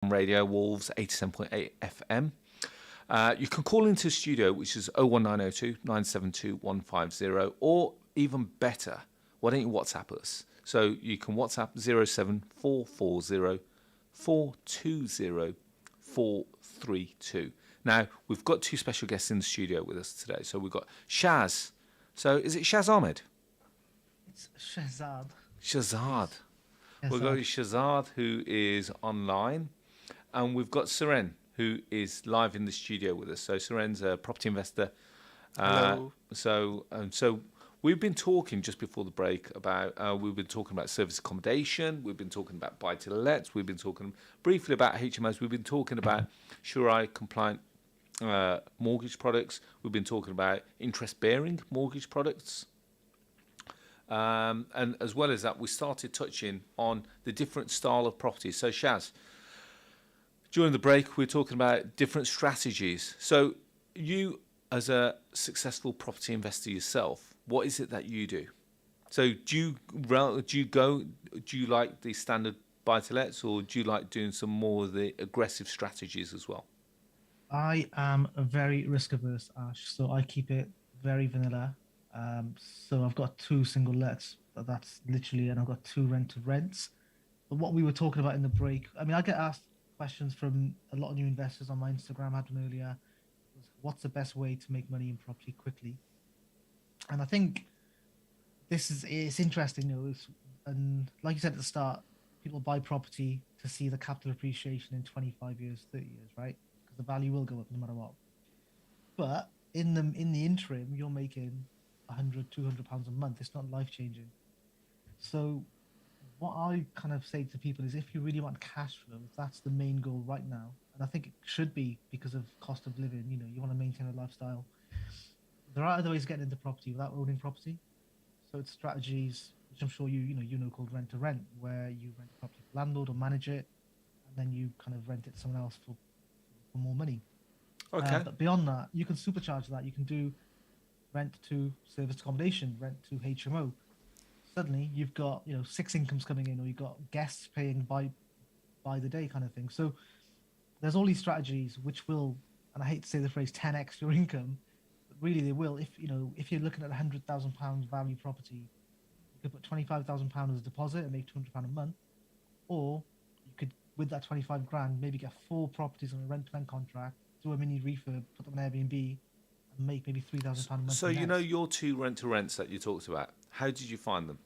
Radio Wolves 87.8 FM. You can call into the studio, which is 01902 972 150, or even better, why don't you WhatsApp us? So you can WhatsApp 07440 420 432. Now, we've got two special guests in the studio with us today. So we've got Shaz. So is it Shaz Ahmed? It's Shahzad. Shazad. We've got Shahzad. Shazad, who is online, and we've got Seren, who is live in the studio with us. So Seren's a property investor. Hello. So we've been talking just before the break about we've been talking about service accommodation. We've been talking about buy-to-lets. We've been talking briefly about HMOs. We've been talking about Shariah compliant mortgage products. We've been talking about interest-bearing mortgage products. And as well as that, we started touching on the different style of properties. So Shaz, during the break, we were talking about different strategies. So you, as a successful property investor yourself, what is it that you do? So do you like the standard buy-to-lets, or do you like doing some more of the aggressive strategies as well? I am a very risk averse, Ash, so I keep it very vanilla. So I've got two single lets, but that's literally, and I've got two rent to rents. But what we were talking about in the break, I mean, I get asked questions from a lot of new investors on my Instagram. I had one earlier. Was, what's the best way to make money in property quickly? And I think it's interesting, and like you said at the start, people buy property to see the capital appreciation in 25 years, 30 years, right? Because the value will go up no matter what. But in the interim, you're making 100, £200 a month. It's not life changing. So what I kind of say to people is, if you really want cash flow, that's the main goal right now, and I think it should be because of cost of living. You want to maintain a lifestyle. There are other ways of getting into property without owning property. So it's strategies which I'm sure you know called rent to rent, where you rent the property to landlord or manage it, and then you kind of rent it to someone else for more money. Okay. But beyond that, you can supercharge that. You can do rent to service accommodation, rent to HMO. Suddenly, you've got six incomes coming in, or you've got guests paying by the day kind of thing. So there's all these strategies which will, and I hate to say the phrase 10x your income, but really they will. If you're looking at £100,000 value property, you could put £25,000 as a deposit and make £200 a month, or you could, with that 25 grand, maybe get four properties on a rent to rent contract, do a mini refurb, put them on Airbnb, and make maybe £3,000 a month So in net. your two rent-to-rents that you talked about, how did you find them?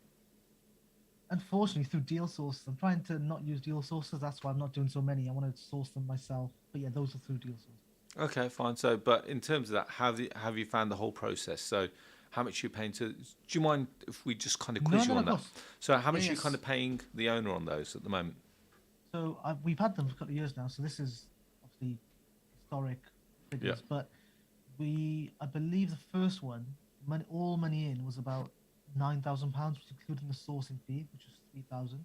Unfortunately, through deal sources, I'm trying to not use deal sources. That's why I'm not doing so many. I want to source them myself. But yeah, those are through deal sources. Okay, fine. So, but in terms of that, have you found the whole process? So, how much you're paying to? Do you mind if we just kind of No, quiz no, you no, on of that? course. So, how Yeah, much are you kind yes. of paying the owner on those at the moment? So we've had them for a couple of years now. So this is obviously historic Yeah. figures. But I believe the first one, all money in, was about £9,000, which including the sourcing fee, which was 3,000.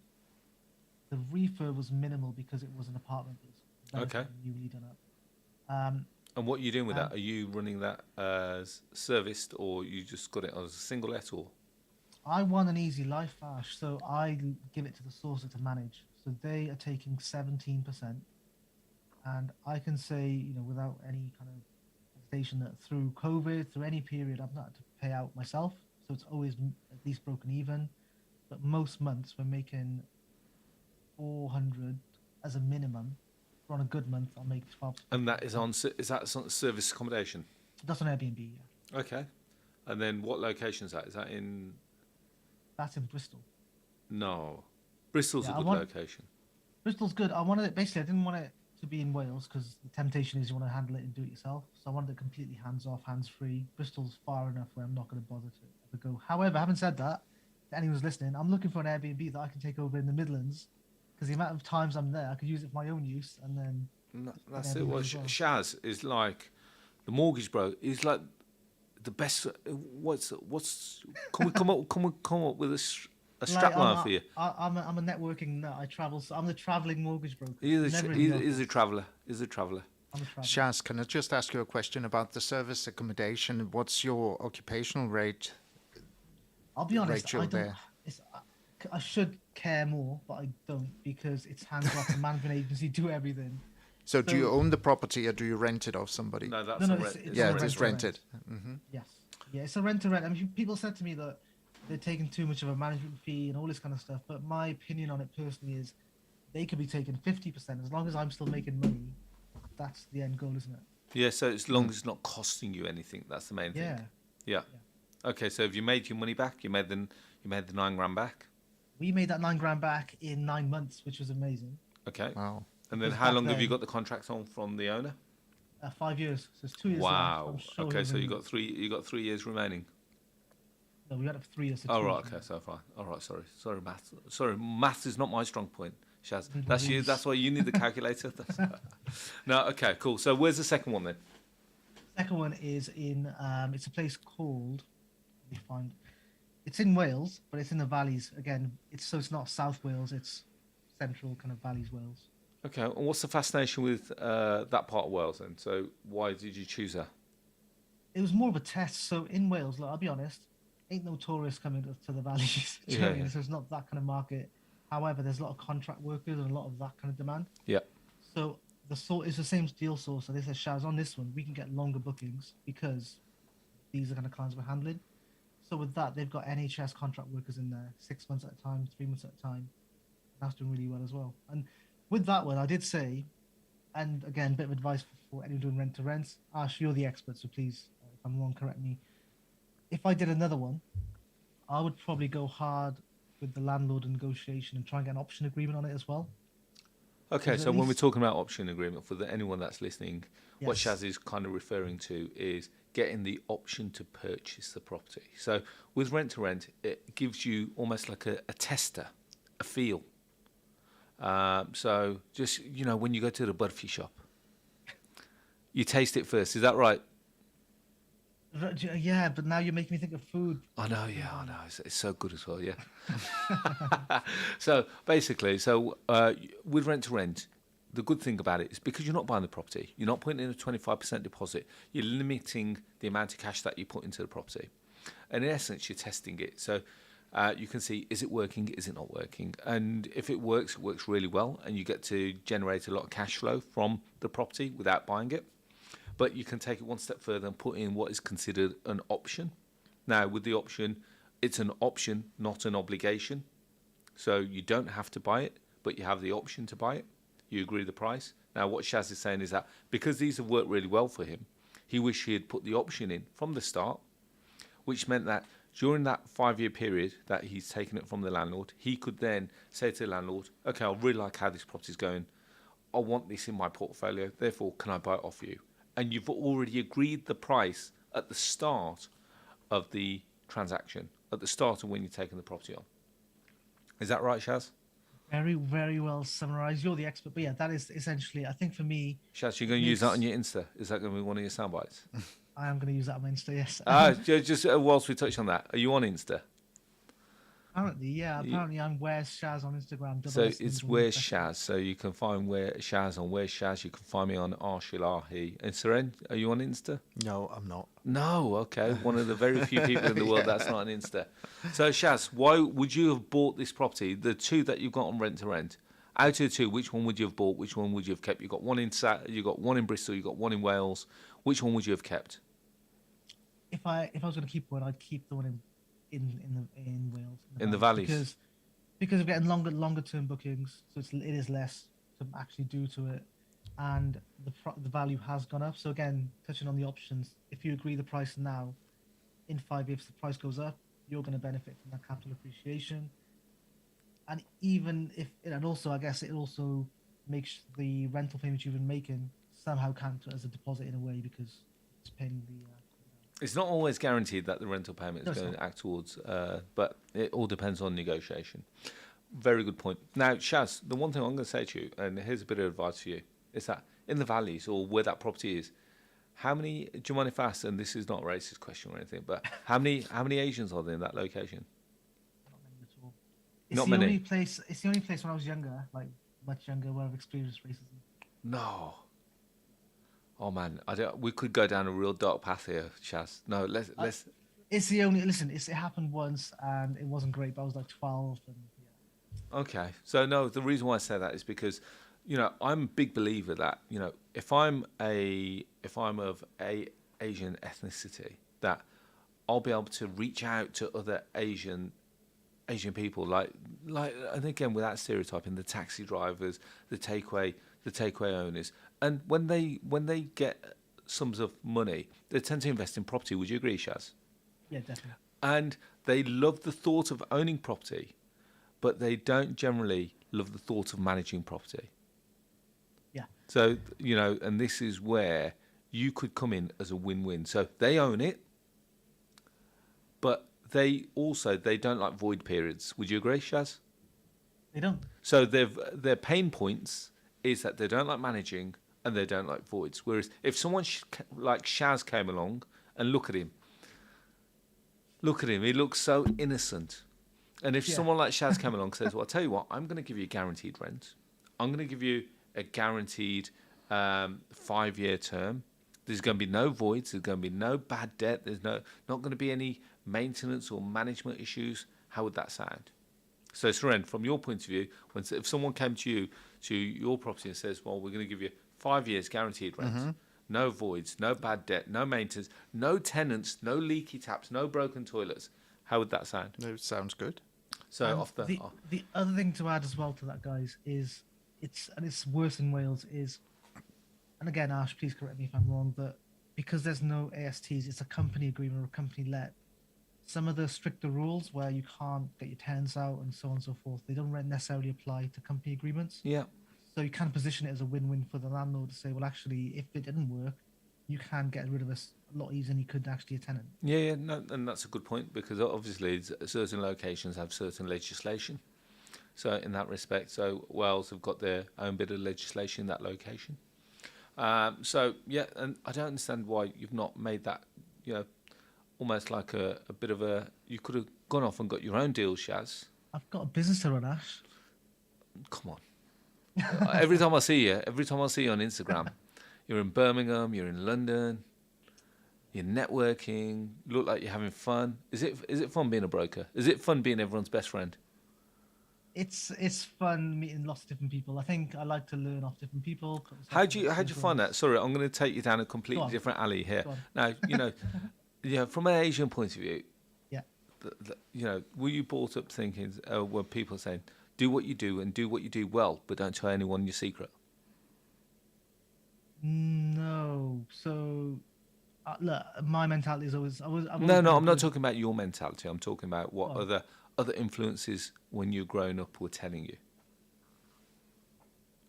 The refurb was minimal because it was an apartment. It was Okay. relatively newly done up. Um, And what are you doing with and that? Are you running that as serviced, or you just got it as a single let, or? I want an easy life, Ash, so give it to the sourcer to manage. So they are taking 17%, and I can say, without any kind of hesitation, that through COVID, through any period, I've not had to pay out myself, so it's always at least broken even. But most months we're making 400 as a minimum. On a good month, I'll make 12 to And that 15%. is that on service accommodation? That's on Airbnb, yeah. Okay. And then what location is that? Is that in? That's in Bristol. No, Bristol's a Yeah, I good want location. Bristol's good. I wanted it basically. I didn't want it to be in Wales because the temptation is you want to handle it and do it yourself. So I wanted it completely hands off, hands free. Bristol's far enough where I'm not going to bother to ever go. However, having said that, to anyone who's listening, I'm looking for an Airbnb that I can take over in the Midlands because the amount of times I'm there, I could use it for my own use and then just put That's an it. Airbnb Well, as well. Shaz is like the mortgage bro. He's like the best. What's? Can we come up with a Like strap line for you? I'm a networking nut. I travel, so I'm the traveling mortgage broker. He's Never in the he's a office. traveller. He's a traveller. I'm a traveler. Shaz, can I just ask you a question about the service accommodation? What's your occupational I'll be honest. ratio I don't. there? It's, I should care more, but I don't because it's hands off. The management agency do everything. So do you So own the property or do you rent it off somebody? No, that's no, a no, rent. it's Yeah, a it is rent to rented. rent. Yes, yeah, it's a rent to rent. I mean, people said to me that they're taking too much of a management fee and all this kind of stuff. But my opinion on it personally is they could be taking 50% as long as I'm still making money. That's the end goal, isn't it? Yeah, so as long as it's not costing you anything, that's the main Yeah. thing. Yeah. Okay, so have you made your money back? You made the £9,000 back. We made that 9 grand back in 9 months, which was amazing. Okay. Wow. And then Because how back long have you then- got the contract on from the owner? 5 years, so it's 2 years left. Wow. I'm sure Okay, he'll so you renew got it. three. You got 3 years remaining. No, we had it for 3 years. So Oh 2 right. years Okay. remaining. So fine. All right. Sorry. Maths. Sorry. Maths is not my strong point. Shaz. Need That's you. rules. That's why you need the calculator. No. Okay. Cool. So where's the second one then? Second one is in it's a place called let me find it's in Wales, but it's in the valleys again. It's not South Wales, it's central kind of valleys Wales. Okay. And what's the fascination with that part of Wales then? So why did you choose that? It was more of a test. So in Wales, look, I'll be honest, ain't no tourists coming to the valleys. Do you know what I Yeah. mean? So it's not that kind of market. However, there's a lot of contract workers and a lot of that kind of demand. Yeah. So the sort is the same deal source. So they said, Shaz, on this one, we can get longer bookings because these are kind of clients we're handling. So with that, they've got NHS contract workers in there, 6 months at a time, 3 months at a time. That's doing really well as well. And with that one, I did say, and again, bit of advice for anyone doing rent to rents. Arsh, you're the expert, so please, if I'm wrong, correct me. If I did another one, I would probably go hard with the landlord in negotiation and try and get an option agreement on it as well. Okay, Because so at when we're least- talking about option agreement, for anyone that's listening, what Yes. Shaz is kind of referring to is getting the option to purchase the property. So with rent to rent, it gives you almost like a tester, a feel. So just, when you go to the Burfi shop, you taste it first. Is that right? Yeah, but now you're making me think of food. I know. It's so good as well, yeah. So basically, with rent to rent, the good thing about it is because you're not buying the property, you're not putting in a 25% deposit, you're limiting the amount of cash that you put into the property. And in essence, you're testing it. So you can see, is it working, is it not working? And if it works really well, and you get to generate a lot of cash flow from the property without buying it. But you can take it one step further and put in what is considered an option. Now, with the option, it's an option, not an obligation. So you don't have to buy it, but you have the option to buy it. You agree the price. Now, what Shaz is saying is that because these have worked really well for him, he wished he had put the option in from the start, which meant that during that 5-year period that he's taken it from the landlord, he could then say to the landlord, okay, I really like how this property's going. I want this in my portfolio. Therefore, can I buy it off you? And you've already agreed the price at the start of the transaction, at the start of when you're taking the property on. Is that right, Shaz? Very, very well summarized. You're the expert, but yeah, that is essentially. I think for me, Shaz, you're going to use that on your Insta? Is that going to be one of your sound bites? I am going to use that on my Insta. Yes. Just whilst we touch on that, are you on Insta? Apparently, yeah. Apparently, I'm Where's Shaz on Instagram. So double S it's syndrome. Where's Shaz. So you can find Where Shaz on Where's Shaz. You can find me on Arsh, Ellahi. And Seren, are you on Insta? No, I'm not. No, okay. One of the very few people in the world that's not on Insta. So Shaz, why would you have bought this property? The two that you've got on rent to rent. Out of the two, which one would you have bought? Which one would you have kept? You got one in Bristol. You got one in Wales. Which one would you have kept? If I was going to keep one, I'd keep the one in Wales. In the valleys. Because of getting longer term bookings, so it is less to actually do to it, and the value has gone up. So again, touching on the options, if you agree the price now, in 5 years the price goes up, you're going to benefit from that capital appreciation. And even if, and also I guess it also makes the rental payments you've been making somehow count as a deposit in a way because it's paying the. It's not always guaranteed that the rental payment No, is it's going to not. act towards, but it all depends on negotiation. Very good point. Now, Shaz, the one thing I'm going to say to you, and here's a bit of advice for you, is that in the valleys or where that property is, do you mind if I ask, and this is not a racist question or anything, but how many Asians are there in that location? Not many at all. Not the many. Only place, it's the only place when I was younger, like much younger, where I've experienced racism. No. Oh man, we could go down a real dark path here, Shaz. No, let's. It's the only. Listen, it happened once and it wasn't great, but I was like 12 and yeah. Okay. So no, the reason why I say that is because, I'm a big believer that, if I'm of a Asian ethnicity, that I'll be able to reach out to other Asian people, and again, without stereotyping, the taxi drivers, the takeaway owners, and when they get sums of money, they tend to invest in property. Would you agree, Shaz? Yeah, definitely. And they love the thought of owning property, but they don't generally love the thought of managing property. Yeah. So, and this is where you could come in as a win-win. So they own it, but they don't like void periods. Would you agree, Shaz? They don't. So their pain points is that they don't like managing and they don't like voids. Whereas if someone like Shaz came along and look at him, he looks so innocent. And if Yeah. someone like Shaz came along and says, well, I'll tell you what, I'm going to give you a guaranteed rent. I'm going to give you a guaranteed 5-year term. There's going to be no voids. There's going to be no bad debt. There's not going to be any maintenance or management issues. How would that sound? So, Suren, from your point of view, if someone came to your property and says, well, we're going to give you 5 years guaranteed rent, no voids, no bad debt, no maintenance, no tenants, no leaky taps, no broken toilets, how would that sound? It sounds good. So And off the the other thing to add as well to that, guys, is it's worse in Wales. And again, Ash, please correct me if I'm wrong, but because there's no ASTs, it's a company agreement or a company let. Some of the stricter rules where you can't get your tenants out and so on and so forth, they don't necessarily apply to company agreements. yeah. So you can position it as a win-win for the landlord to say, well, actually, if it didn't work, you can get rid of us a lot easier than you could actually a tenant. Yeah, no, and that's a good point because obviously certain locations have certain legislation. So in that respect, so Wales have got their own bit of legislation in that location. So yeah, and I don't understand why you've not made that, almost like a bit of a. You could have gone off and got your own deal, Shaz. I've got a business to run, Ash. Come on. Every time I see you on Instagram, you're in Birmingham, you're in London, you're networking, look like you're having fun. Is it fun being a broker? Is it fun being everyone's best friend? It's fun meeting lots of different people. I think I like to learn off different people. How'd you find that? Sorry, I'm going to take you down a Go completely on. different alley here. Go on. Now, from an Asian point of view, Yeah. were you brought up thinking, were people saying, do what you do and do what you do well, but don't tell anyone your secret? No. So, look, my mentality is always. I've always No, been I'm not good. talking about your mentality. I'm talking about what Oh. other influences when you're growing up were telling you.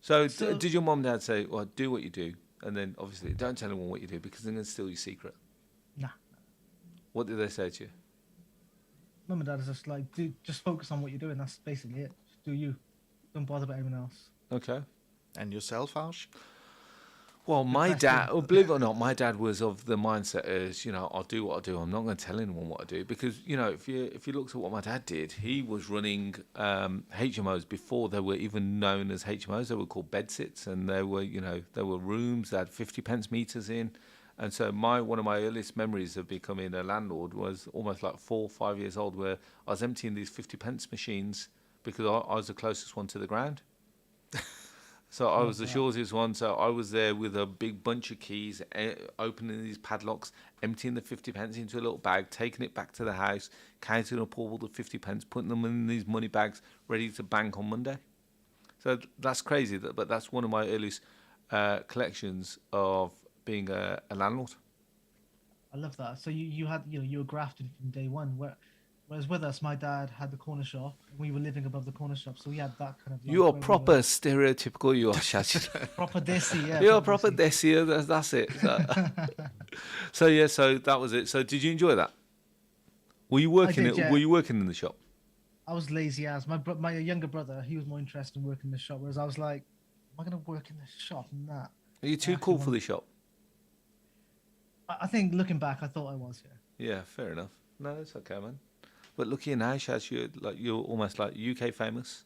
So, So- did your mum and dad say, well, do what you do, and then obviously don't tell anyone what you do because they're going to steal your secret? Nah. What did they say to you? Mum and dad is just like, dude, just focus on what you're doing. That's basically it. Just do you. Don't bother about anyone else. Okay. And yourself, Arsh? Well, my question. dad, believe it or not, my dad was of the mindset as, I'll do what I do. I'm not going to tell anyone what I do because, if you looked at what my dad did, he was running HMOs before they were even known as HMOs. They were called bedsits, and there were rooms that had 50 pence meters in. And so one of my earliest memories of becoming a landlord was almost like 4 or 5 years old, where I was emptying these 50 pence machines because I was the closest one to the ground. So I was the shortest one. So I was there with a big bunch of keys, opening these padlocks, emptying the 50 pence into a little bag, taking it back to the house, counting up all the 50 pence, putting them in these money bags, ready to bank on Monday. So that's crazy, but that's one of my earliest collections of being a landlord. I love that. So you had you were grafted from day one. Whereas with us, my dad had the corner shop. And we were living above the corner shop, so we had that kind of. You are where we proper were- stereotypical, you are, Shaz. proper desi, yeah. You're a proper desi, that's it. So that was it. So did you enjoy that? Were you working? did, yeah. Were you working in the shop? I was lazy as my younger brother. He was more interested in working in the shop, whereas I was like, "Am I going to work in the shop?" Nah. Are you too actually cool for wanted- the shop? I think looking back, I thought I was. Yeah. Yeah, fair enough. No, it's okay, man. But look here now, Shaz, you're almost like UK famous,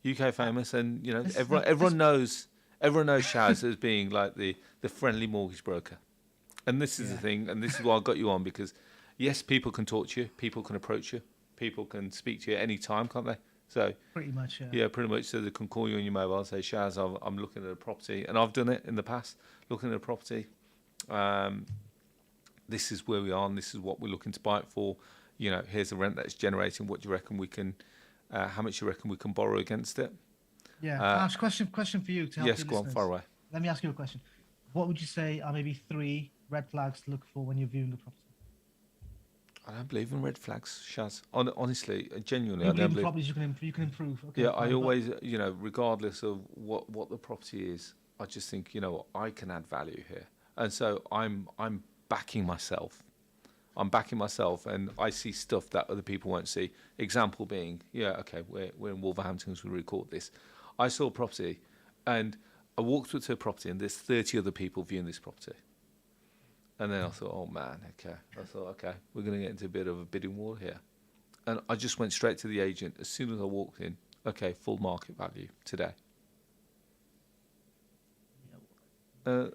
and everyone knows Shaz as being like the friendly mortgage broker. And this is the Yeah. thing, and this is why I got you on, because yes, people can talk to you, people can approach you, people can speak to you at any time, can't they? So Pretty much, yeah. yeah, pretty much. So they can call you on your mobile and say, Shaz, I'm looking at a property, and I've done it in the past. Looking at a property, this is where we are, and this is what we're looking to buy it for. You know, here's the rent that's generating. What do you reckon we can? How much you reckon we can borrow against it? Yeah. Ash, question for you to help Yes, your go on, listeners. far away. Let me ask you a question. What would you say are maybe 3 red flags to look for when you're viewing a property? I don't believe in red flags, Shaz. Honestly, genuinely, You I believe don't in believe. properties you can improve. Okay, Yeah, fine, I but always, you know, regardless of what the property is, I just think, you know, I can add value here, and so I'm backing myself. I'm backing myself, and I see stuff that other people won't see. Example being, yeah, okay, we're in Wolverhampton as we record this. I saw a property, and I walked up to a property, and there's 30 other people viewing this property. And then I thought, oh man, okay. I thought, okay, we're going to get into a bit of a bidding war here. And I just went straight to the agent as soon as I walked in. Okay, full market value today. And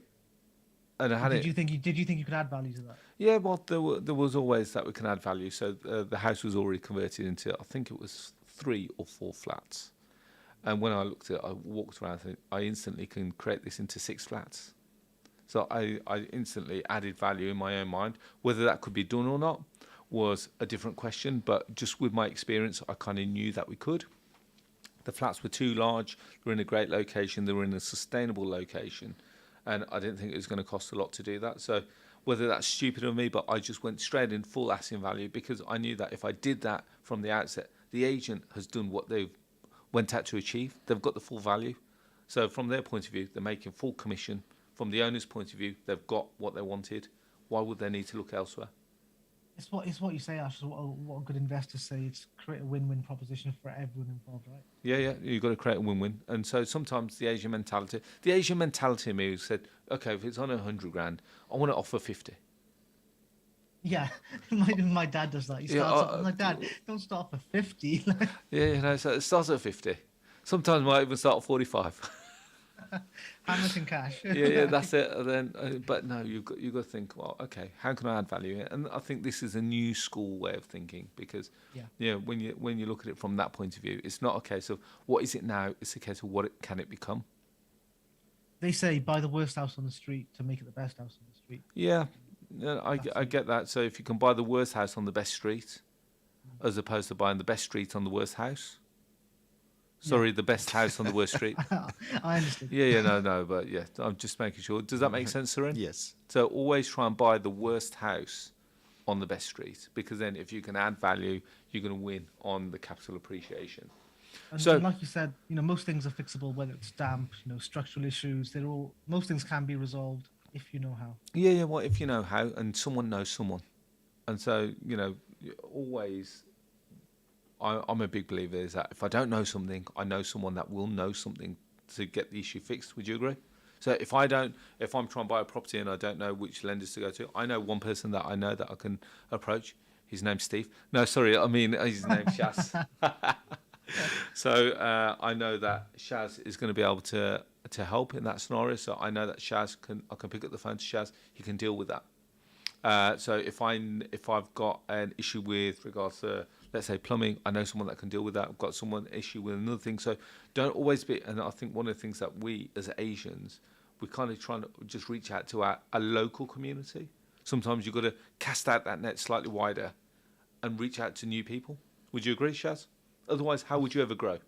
I had did you think you could add value to that? Yeah, well, there was always that we can add value. So the house was already converted into, I think it was 3 or 4 flats. And when I looked at it, I walked around and I instantly can create this into 6 flats. So I instantly added value in my own mind. Whether that could be done or not was a different question. But just with my experience, I kind of knew that we could. The flats were too large. They were in a great location. They were in a sustainable location. And I didn't think it was going to cost a lot to do that. So whether that's stupid of me, but I just went straight in full asking value because I knew that if I did that from the outset, the agent has done what they've went out to achieve. They've got the full value. So from their point of view, they're making full commission. From the owner's point of view, they've got what they wanted. Why would they need to look elsewhere? It's what you say, Ash. Is what good investors say. It's create a win-win proposition for everyone involved, right? Yeah, you've got to create a win-win. And so sometimes the Asian mentality in me said, okay, if it's on 100 grand, I want to offer 50. Yeah, my dad does that. He starts off, I'm like, Dad, don't start for 50. Yeah, you know, so it starts at 50. Sometimes I might even start at 45. How much in cash? yeah, that's it. And then, but no, you've got to think. Well, okay, how can I add value here? And I think this is a new school way of thinking because, when you look at it from that point of view, it's not a case of what is it now. It's a case of what can it become. They say buy the worst house on the street to make it the best house on the street. Yeah, I get that. So if you can buy the worst house on the best street, as opposed to buying the best street on the worst house. Sorry, the best house on the worst street. I understand. No, but yeah, I'm just making sure. Does that make sense, Seren? Yes. So always try and buy the worst house on the best street, because then if you can add value, you're going to win on the capital appreciation. And like you said, most things are fixable, whether it's damp, structural issues. Most things can be resolved if you know how. Yeah. Well, if you know how, and someone knows someone, and so always. I'm a big believer is that if I don't know something, I know someone that will know something to get the issue fixed. Would you agree? So if I'm trying to buy a property and I don't know which lenders to go to, I know one person that I know that I can approach. His name's Steve. No, sorry, I mean his name's Shaz. So I know that Shaz is going to be able to help in that scenario. So I know that I can pick up the phone to Shaz. He can deal with that. So if I've got an issue with regards to, let's say, plumbing, I know someone that can deal with that. I've got someone issue with another thing. So don't always be. And I think one of the things that we as Asians, we kind of trying to just reach out to our local community. Sometimes you've got to cast out that net slightly wider and reach out to new people. Would you agree, Shaz? Otherwise, how would you ever grow?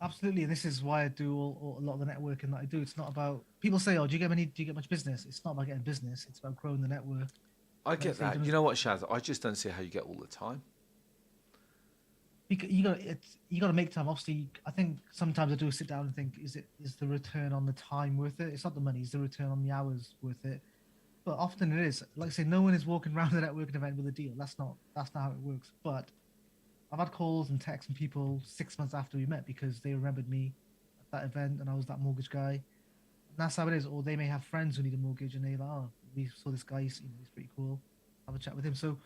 Absolutely. This is why I do a lot of the networking that I do. It's not about, people say, oh, do you get much business? It's not about getting business. It's about growing the network. I get that. You know what, Shaz? I just don't see how you get all the time. You got to make time. Obviously, I think sometimes I do sit down and think, is the return on the time worth it? It's not the money. Is the return on the hours worth it? But often it is. Like I say, no one is walking around the networking event with a deal. That's not how it works. But I've had calls and texts from people 6 months after we met because they remembered me at that event and I was that mortgage guy. And that's how it is. Or they may have friends who need a mortgage and they're like, oh, we saw this guy, he's pretty cool. Have a chat with him. So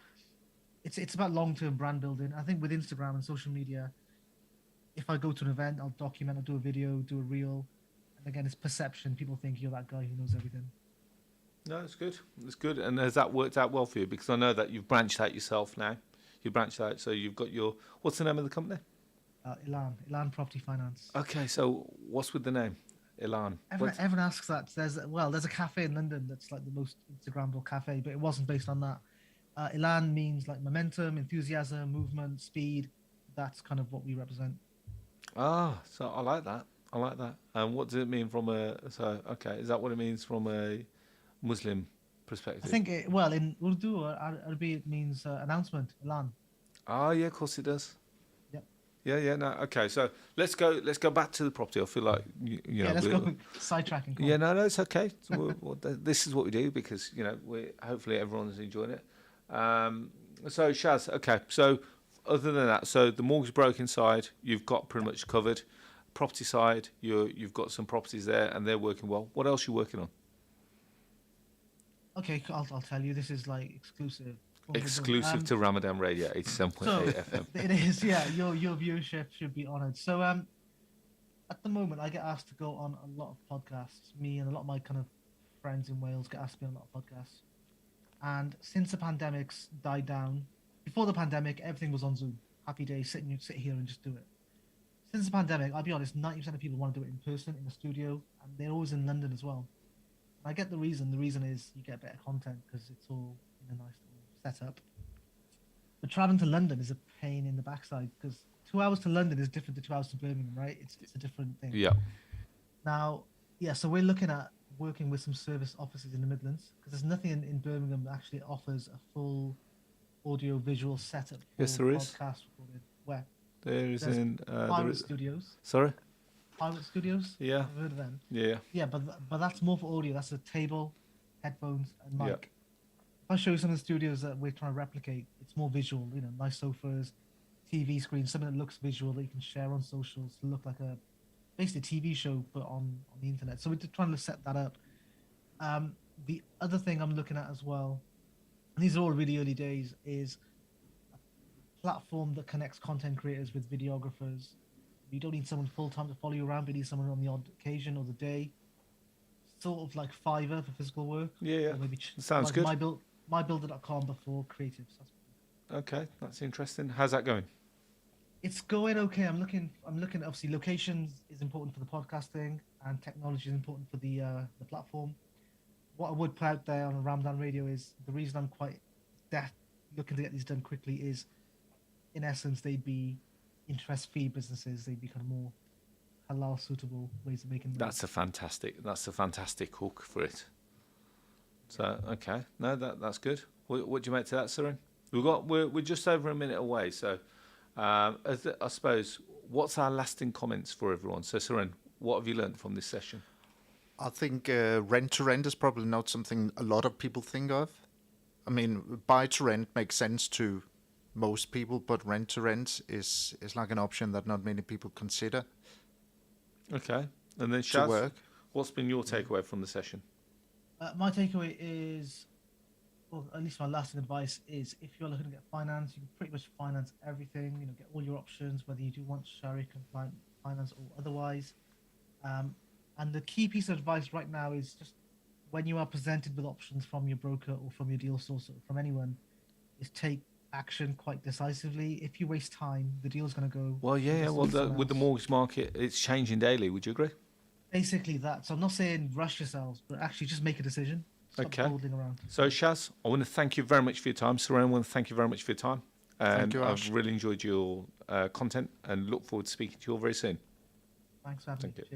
it's about long-term brand building. I think with Instagram and social media, if I go to an event, I'll document, I'll do a video, do a reel. And again, it's perception. People think you're that guy who knows everything. No, it's good. It's good. And has that worked out well for you? Because I know that you've branched out yourself now. You branched out, so you've got what's the name of the company? Elan Property Finance. Okay, so what's with the name, Elan? Everyone asks that. There's a cafe in London that's like the most Instagrammable cafe, but it wasn't based on that. Elan means like momentum, enthusiasm, movement, speed. That's kind of what we represent. Ah, so I like that. I like that. And what does it mean from a? So okay, is that what it means from a Muslim perspective? I think well in Urdu or Arabic it means announcement. Elan. Ah, yeah, of course it does. Yep. Yeah, no, okay. So let's go back to the property. I feel like Yeah, let's go sidetracking. Yeah, no, it's okay. So this is what we do because we hopefully everyone's enjoying it. So Shaz, okay. So other than that, so the mortgage broking side, you've got pretty much covered. Property side, you've got some properties there and they're working well. What else are you working on? Okay, I'll tell you. This is like exclusive. Exclusive to Ramadan Radio, 87.8 So FM. it is, yeah. Your viewership should be honoured. So at the moment, I get asked to go on a lot of podcasts. Me and a lot of my kind of friends in Wales get asked to be on a lot of podcasts. And since the pandemic's died down, before the pandemic, everything was on Zoom. Happy days, sit here and just do it. Since the pandemic, I'll be honest, 90% of people want to do it in person, in the studio, and they're always in London as well. And I get the reason. The reason is you get better content because it's all in a nice little setup. But traveling to London is a pain in the backside because 2 hours to London is different to 2 hours to Birmingham, right? It's a different thing. Yeah. Now, yeah, so we're looking at working with some service offices in the Midlands because there's nothing in Birmingham that actually offers a full audio visual setup for Yes, there is. podcast recorded. Where? There's Pirate Studios. Sorry? Pirate Studios? Yeah. I've heard of them. Yeah. Yeah, but that's more for audio. That's a table, headphones, and mic. Yeah. If I show you some of the studios that we're trying to replicate, it's more visual. Nice sofas, TV screen, something that looks visual that you can share on socials to look like basically a TV show but on the internet. So we're just trying to set that up. The other thing I'm looking at as well, and these are all really early days, is a platform that connects content creators with videographers. You don't need someone full time to follow you around, but you need someone on the odd occasion or the day. Sort of like Fiverr for physical work. Yeah. Or maybe Sounds like good. mybuilder.com before creatives. Okay, that's interesting. How's that going? It's going okay. I'm looking. Obviously, locations is important for the podcasting, and technology is important for the platform. What I would put out there on Ramadan Radio is the reason I'm quite looking to get these done quickly is, in essence, they'd be interest-free businesses. They'd be kind of more halal suitable ways of making money. That's a fantastic hook for it. So okay, no, that's good. What do you make to that, Surin? We're just over a minute away, so I suppose what's our lasting comments for everyone? So Surin, what have you learned from this session? I think rent to rent is probably not something a lot of people think of. I mean, buy to rent makes sense to most people, but rent to rent is like an option that not many people consider. Okay, and then To Shaz, work. what's been your takeaway from the session? My takeaway is, well, at least my lasting advice is, if you're looking to get finance, you can pretty much finance everything. Get all your options, whether you do want Sharia compliant finance or otherwise. And the key piece of advice right now is just when you are presented with options from your broker or from your deal source or from anyone, is take action quite decisively. If you waste time, the deal's going to go. Well, yeah. Well, with the mortgage market, it's changing daily. Would you agree? Basically that. So I'm not saying rush yourselves, but actually just make a decision. Stop Okay. holding around. So Shaz, I want to thank you very much for your time. Surin, I want to thank you very much for your time. Thank you, I've Arsh. really enjoyed your content and look forward to speaking to you all very soon. Thanks for having Thank me. you. Cheers.